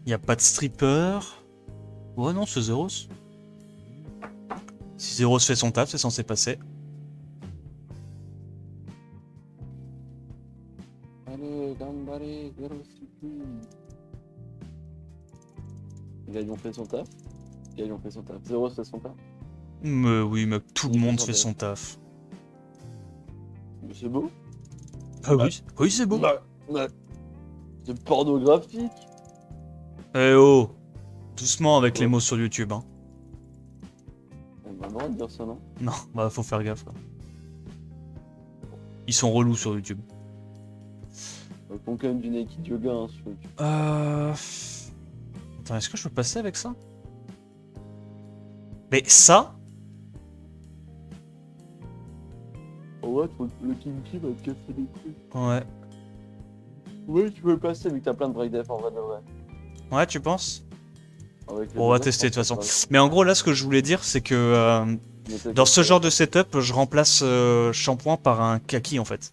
Y a pas de stripper. Ouais non, c'est Zeros. Si Zeros fait son taf, c'est censé passer. Allez, gambare, Zerosiki. Galion fait son taf. Galion fait son taf. Zéros fait son taf. Mais oui, mais tout le Il monde fait fait son son taf. Mais c'est beau. Ah oui, oui c'est beau. Ouais. C'est pornographique. Eh oh, doucement avec les Ouais. mots sur YouTube, hein. On a le droit de dire ça, non? Non, bah faut faire gaffe. Quoi. Ils sont relous sur YouTube. Ils font quand même du naked yoga hein, sur YouTube. Attends, est-ce que je peux passer avec ça? Mais ça? Oh ouais, le kinky va te casser les couilles. Ouais. Ouais, tu peux le passer vu que t'as plein de break def en vrai de vrai. Ouais, tu penses? Avec les Bon, on va break def, tester de toute je pense façon. que Mais en gros, là, ce que je voulais dire, c'est que dans ce genre de setup, je remplace Shampoing par un Kaki, en fait.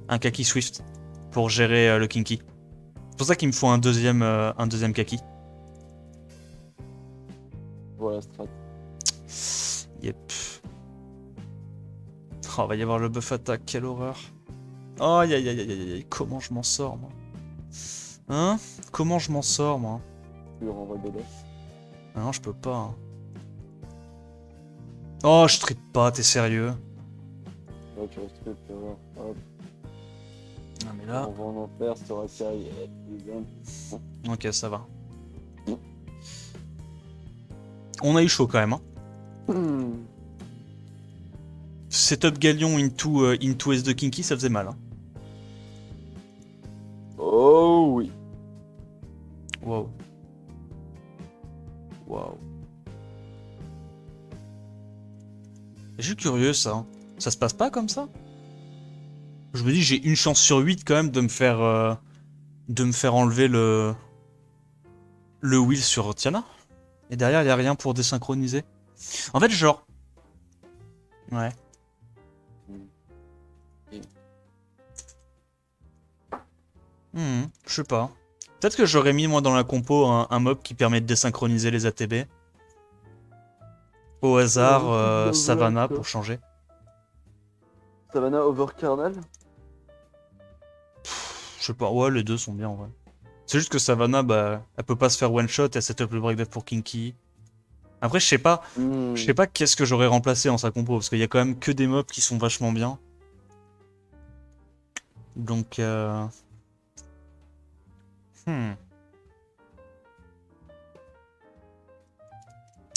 Un Kaki Swift. Pour gérer le Kinky. C'est pour ça qu'il me faut un deuxième Kaki. Voilà, strat. Yep. Oh, va y avoir le buff attack, quelle horreur. Oh, aïe aïe aïe aïe aïe aïe, comment je m'en sors, moi? Hein? Comment je m'en sors, moi? Tu lui renvoies des def. Ah non, je peux pas. Hein. Oh, je tripe pas, t'es sérieux? Ouais, tu restes tu vas voir. Hop, Non mais là... on va en enfer, ça aura caille. Ok, ça va. On a eu chaud quand même, hein. Setup Galion into S de Kinky, ça faisait mal. Hein. Oh oui. Wow. Wow. Je suis curieux ça. Hein. Ça se passe pas comme ça? Je me dis j'ai une chance sur 8 quand même de me faire enlever le wheel sur Tiana. Et derrière il y a rien pour désynchroniser. En fait genre. Ouais. Je sais pas. Peut-être que j'aurais mis moi dans la compo un mob qui permet de désynchroniser les ATB. Au hasard, Savannah pour changer. Savannah over Kernel. Je sais pas, ouais les deux sont bien en vrai. C'est juste que Savannah, bah, elle peut pas se faire one shot et elle setup le breakdeath pour Kinky. Après je sais pas qu'est-ce que j'aurais remplacé en sa compo, parce qu'il y a quand même que des mobs qui sont vachement bien. Donc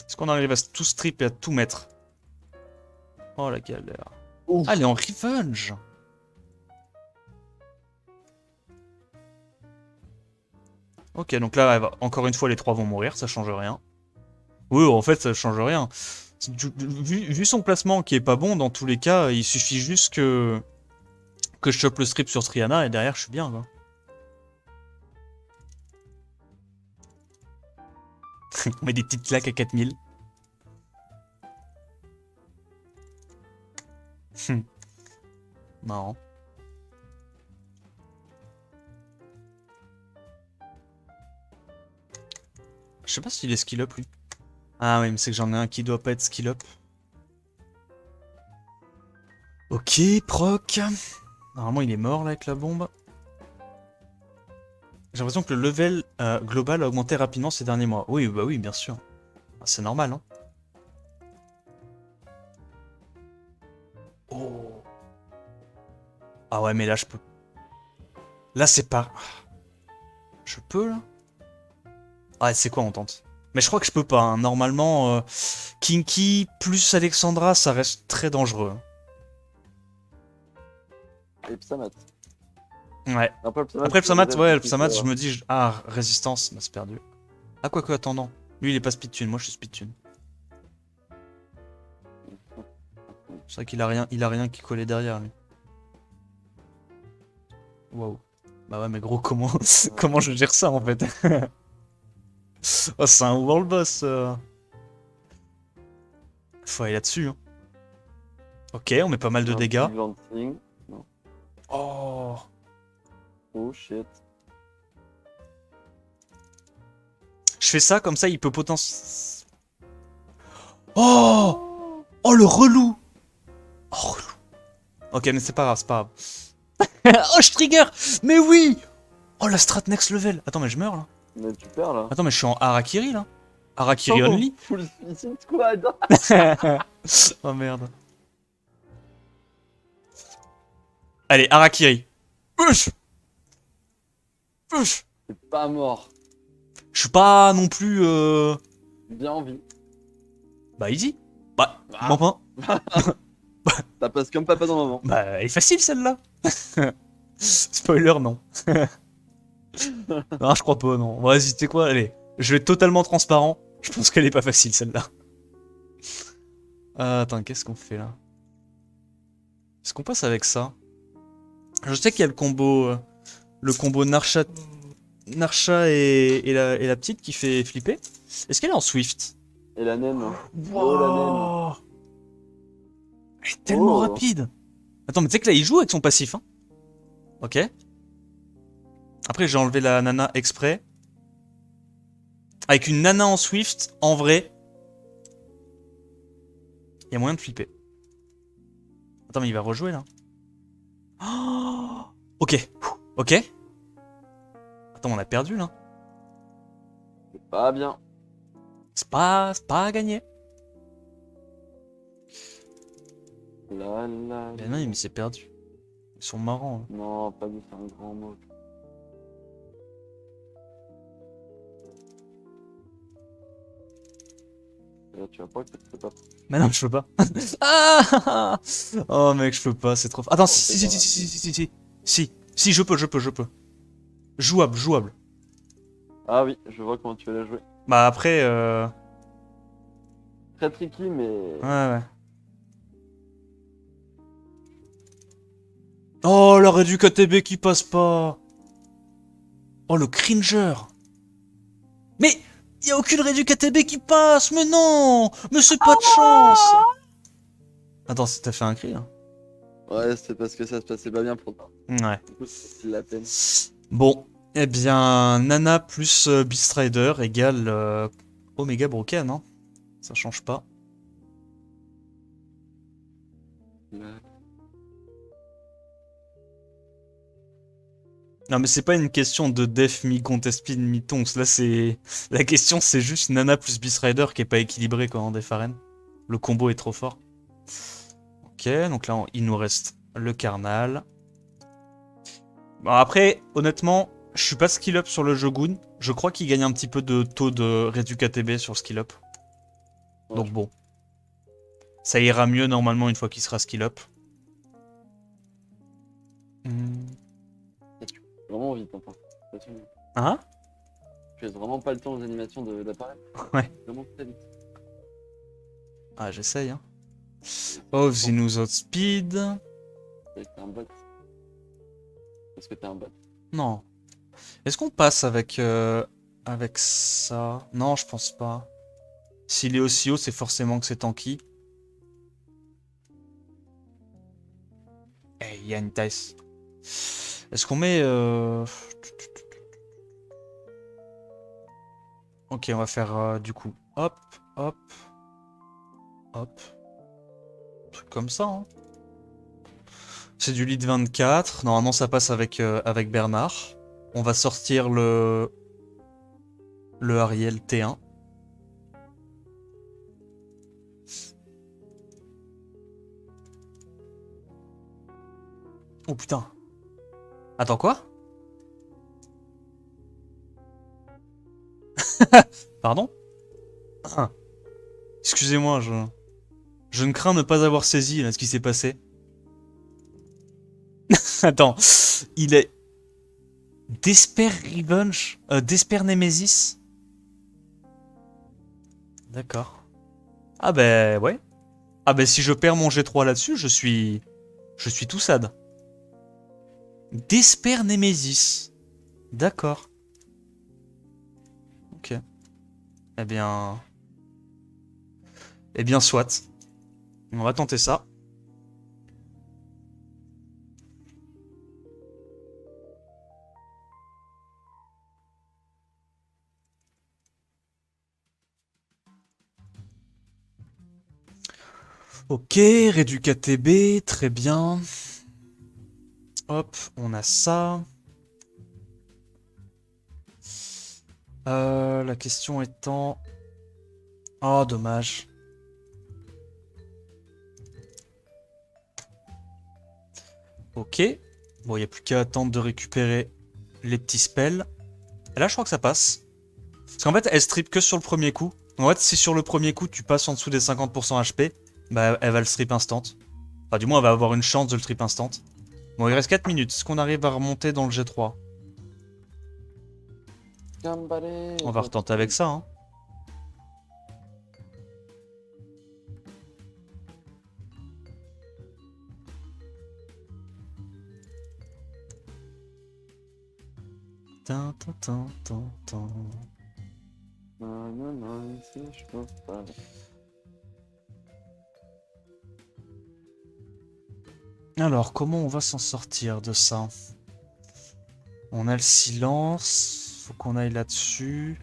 Est-ce qu'on arrive à tout strip et à tout mettre? Oh la galère. Ouf. Ah, elle est en revenge. Ok, donc là, encore une fois, les trois vont mourir, ça change rien. Oui, en fait, ça change rien. Vu son placement qui est pas bon, dans tous les cas, il suffit juste que je chope le strip sur Triana et derrière, je suis bien, quoi. On met des petites claques à 4000. Marrant. Je sais pas s'il est skill up lui. Ah oui, mais c'est que j'en ai un qui doit pas être skill up. Ok, proc. Normalement il est mort là avec la bombe. J'ai l'impression que le level global a augmenté rapidement ces derniers mois. Oui, bah oui, bien sûr. C'est normal, hein. Oh. Ah ouais, mais là je peux. Là c'est pas. Je peux là? Ah, c'est quoi on tente? Mais je crois que je peux pas. Hein. Normalement, Kinky plus Alexandra, ça reste très dangereux. Et Psamat. Ouais. Après le Psamat, ouais, le Psamat, je me dis, ah, résistance, bah, c'est perdu. Ah, quoi que, attendant. Lui, il est pas speedtune, moi je suis speedtune. C'est vrai qu'il a rien qui collait derrière lui. Waouh. Bah ouais, mais gros, comment je gère ça en fait? Oh, c'est un world boss. Faut aller là-dessus. Hein. Ok, on met pas mal de dégâts. Oh. Oh shit. Je fais ça, comme ça, il peut potentiellement... Oh. Oh, le relou. Oh, relou. Ok, mais c'est pas grave, c'est pas grave. Oh, je trigger. Mais oui. Oh, la strat next level. Attends, mais je meurs, là. Mais tu perds, là. Attends, mais je suis en Harakiri, là. Harakiri only. Full suicide squad. Oh, merde. Allez, Harakiri. Push. Push. T'es pas mort. Je suis pas non plus... Bien en vie. Bah, easy. Bah, enfin... Ça passe comme papa dans maman. Bah, elle est facile, celle-là. Spoiler, non. Non, je crois pas, non. Vas-y, tu sais quoi, allez. Je vais être totalement transparent. Je pense qu'elle est pas facile, celle-là. Attends, qu'est-ce qu'on fait, là? Est-ce qu'on passe avec ça? Je sais qu'il y a le combo Narsha et la petite qui fait flipper. Est-ce qu'elle est en Swift? Et la naine. Hein. Wow. Oh, la naine. Elle est tellement Oh. rapide. Attends, mais tu sais que là, il joue avec son passif, hein. Ok. Après, j'ai enlevé la nana exprès. Avec une nana en Swift, en vrai, il y a moyen de flipper. Attends, mais il va rejouer, là. Oh, ok. Ok. Attends, on a perdu, là. C'est pas bien. C'est pas à gagner. Là, là. Mais non, il s'est perdu. Ils sont marrants. Hein. Non, pas lui faire un grand mot. Là, tu vas pas que tu peux pas. Mais non, je peux pas. Ah oh mec, je peux pas, c'est trop. Attends, si, c'est si, si, si, si, si, si, si, si, si, je peux. Jouable, jouable. Ah oui, je vois comment tu vas la jouer. Bah après, Très tricky, mais. ouais. Oh, l'arrêt du KTB qui passe pas. Oh, le cringer. Mais y a aucune raie du KTB qui passe, mais non. Mais c'est pas de chance. Attends, t'as fait un cri, hein. Ouais, c'est parce que ça se passait pas bien pour toi. Ouais. Du coup, c'est la peine. Bon, eh bien, Nana plus Beast Rider égale Omega Broken, hein. Ça change pas. Là. Non, mais c'est pas une question de def mi-contest speed mi-tonks. Là, c'est. La question, c'est juste Nana plus Beast Rider qui est pas équilibré, quoi, en def arène. Le combo est trop fort. Ok, donc là, il nous reste le Carnal. Bon, après, honnêtement, je suis pas skill up sur le Jogun. Je crois qu'il gagne un petit peu de taux de réduit KTB sur skill up. Ouais, Donc bon. Ça ira mieux normalement une fois qu'il sera skill up. Vraiment vite, enfin. Hein? Tu laisses vraiment pas le temps aux animations d'apparaître. Ouais. Vraiment très vite. Ah, j'essaye, hein. Oh, nous outspeed. C'est que t'es un bot. Parce que t'es un bot. Non. Est-ce qu'on passe avec ça? Non, je pense pas. S'il est aussi haut, c'est forcément que c'est tanky. Hey, il y a une taille. Est-ce qu'on met... Ok, on va faire du coup... Hop, hop, hop. Un truc comme ça, hein. C'est du lead 24. Normalement, ça passe avec Bernard. On va sortir le Ariel T1. Oh putain. Attends, quoi? Pardon? Ah. Excusez-moi, je ne crains ne pas avoir saisi là, ce qui s'est passé. Attends, il est... Despair Revenge? Despair Nemesis? D'accord. Ah bah ouais. Ah bah si je perds mon G3 là-dessus, je suis tout sad. Despair Nemesis. D'accord. Ok. Eh bien... Eh bien soit. On va tenter ça. Ok, réduit KTB, très bien. Hop, on a ça. La question étant... Oh, dommage. Ok. Bon, il n'y a plus qu'à attendre de récupérer les petits spells. Et là, je crois que ça passe. Parce qu'en fait, elle strip que sur le premier coup. En fait, si sur le premier coup, tu passes en dessous des 50% HP, bah, elle va le strip instant. Enfin, du moins, elle va avoir une chance de le strip instant. Bon, il reste 4 minutes. Est-ce qu'on arrive à remonter dans le G3? On va retenter avec ça, hein. Tin, tin, tin, tin, tin. Non, ici, je peux pas. Alors, comment on va s'en sortir de ça? On a le silence. Faut qu'on aille là-dessus.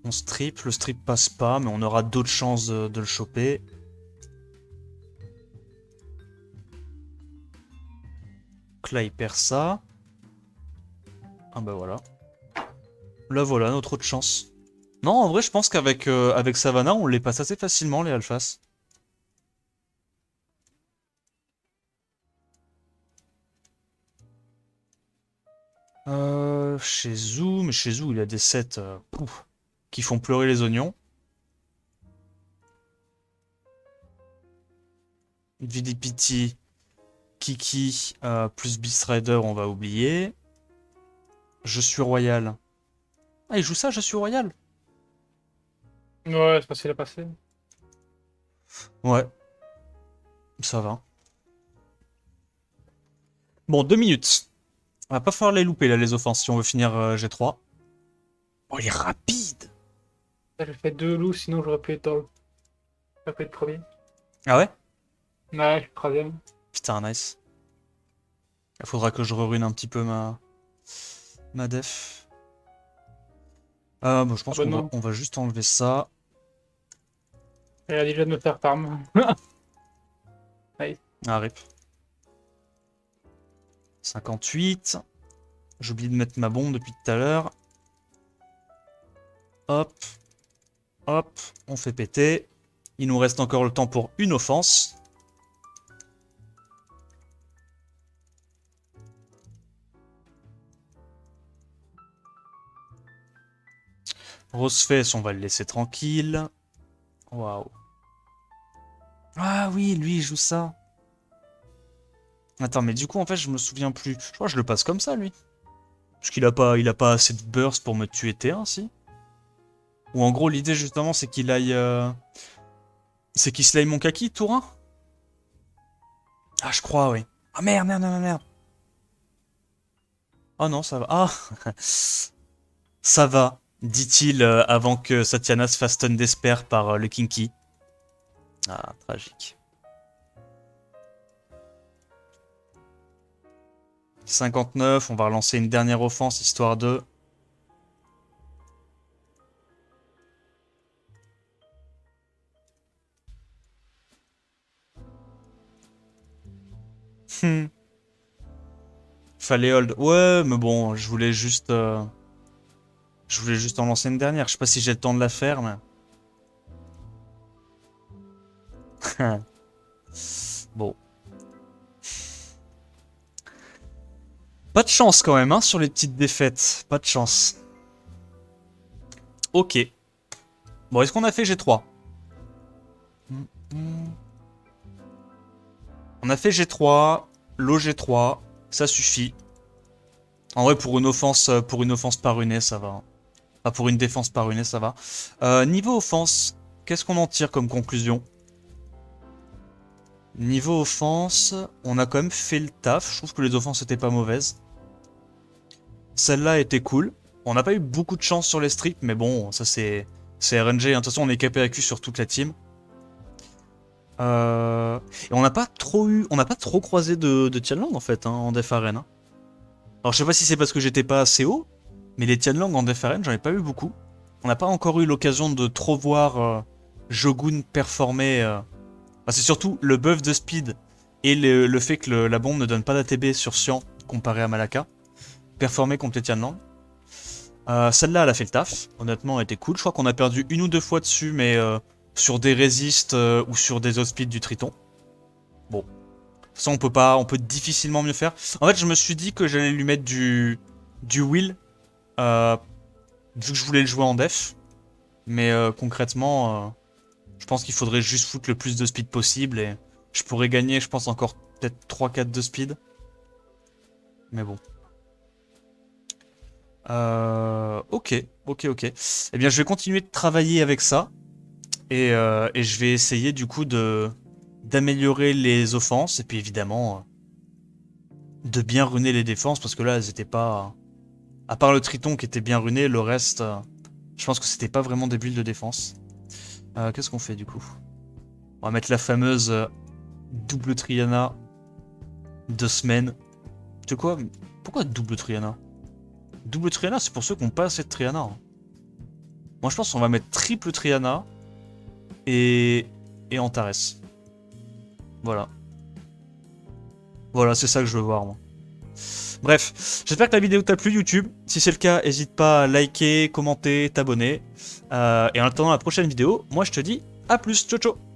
On strip. Le strip passe pas, mais on aura d'autres chances de le choper. Donc là, il perd ça. Ah bah voilà. Là, voilà, notre autre chance. Non, en vrai, je pense qu'avec avec Savannah, on les passe assez facilement, les alphas. Chez Zou, mais chez Zou, il y a des sets qui font pleurer les oignons. Vilipiti, Kiki, plus Beast Rider, on va oublier. Je suis royal. Ah, il joue ça, je suis royal? Ouais, c'est facile à passer. Ouais, ça va. Bon, 2 minutes. On va pas falloir les louper, là, les offenses, si on veut finir G3. Oh, il est rapide! Là, j'ai fait 2 loups, sinon j'aurais pu être dans le... j'aurais pu être premier. Ah ouais? Ouais, je suis troisième. Putain, nice. Il faudra que je ruine un petit peu ma def. Bon, je Ah pense bah qu'on va, non. on va juste enlever ça. Elle a déjà de me faire farm. Nice. Ah, rip. 58. J'ai oublié de mettre ma bombe depuis tout à l'heure. Hop. Hop. On fait péter. Il nous reste encore le temps pour une offense. Roseface, on va le laisser tranquille. Waouh. Ah oui, lui, il joue ça. Attends, mais du coup, en fait, je me souviens plus. Je crois que je le passe comme ça, lui. Parce qu'il a pas assez de burst pour me tuer T1, si. Ou en gros, l'idée, justement, c'est qu'il aille... C'est qu'il slay mon kaki, tour 1. Ah, je crois, oui. Ah, merde, merde, merde, merde. Oh non, ça va. Ah. Ça va, dit-il avant que Satyana se fasse stun d'esper par le Kinky. Ah, tragique. 59, on va relancer une dernière offense, histoire de... Hmm. Fallait hold. Ouais, mais bon, je voulais juste... Je voulais juste en lancer une dernière. Je sais pas si j'ai le temps de la faire, mais... Bon. Pas de chance quand même, hein, sur les petites défaites. Pas de chance. Ok. Bon, est-ce qu'on a fait G3? On a fait G3, l'OG3, ça suffit. En vrai, pour une offense par une, ça va. Enfin, pour une défense par une, ça va. Niveau offense, qu'est-ce qu'on en tire comme conclusion? Niveau offense, on a quand même fait le taf. Je trouve que les offenses étaient pas mauvaises. Celle-là était cool. On n'a pas eu beaucoup de chance sur les strips, mais bon, ça c'est RNG. De toute façon, on est KPAQ sur toute la team. Et on n'a pas trop croisé de Tianlang en fait, hein, en Def Arena. Alors je sais pas si c'est parce que j'étais pas assez haut, mais les Tianlang en Def Arena, j'en ai pas eu beaucoup. On n'a pas encore eu l'occasion de trop voir Jogun performer. C'est surtout le buff de speed et le fait que la bombe ne donne pas d'ATB sur Xian comparé à Malaka. Performer contre les Tianlang. Celle-là, elle a fait le taf. Honnêtement, elle était cool. Je crois qu'on a perdu 1 ou 2 fois dessus, mais sur des résistes ou sur des outspeed du Triton. Bon. De toute façon, on peut difficilement mieux faire. En fait, je me suis dit que j'allais lui mettre du Will, vu que je voulais le jouer en def. Mais concrètement, je pense qu'il faudrait juste foutre le plus de speed possible et je pourrais gagner, je pense, encore peut-être 3-4 de speed. Mais bon. Ok. Eh bien, je vais continuer de travailler avec ça. Et je vais essayer, du coup, d'améliorer les offenses. Et puis, évidemment, de bien runer les défenses. Parce que là, elles étaient pas... À part le Triton qui était bien runé, le reste... je pense que c'était pas vraiment des builds de défense. Qu'est-ce qu'on fait, du coup? On va mettre la fameuse double Triana 2 semaines. Tu sais quoi? Pourquoi double Triana? Double Triana, c'est pour ceux qui n'ont pas assez de Triana. Hein. Moi, je pense qu'on va mettre triple Triana et Antares. Voilà. Voilà, c'est ça que je veux voir, moi. Bref, j'espère que la vidéo t'a plu YouTube. Si c'est le cas, n'hésite pas à liker, commenter, t'abonner. Et en attendant la prochaine vidéo, moi je te dis à plus, ciao ciao.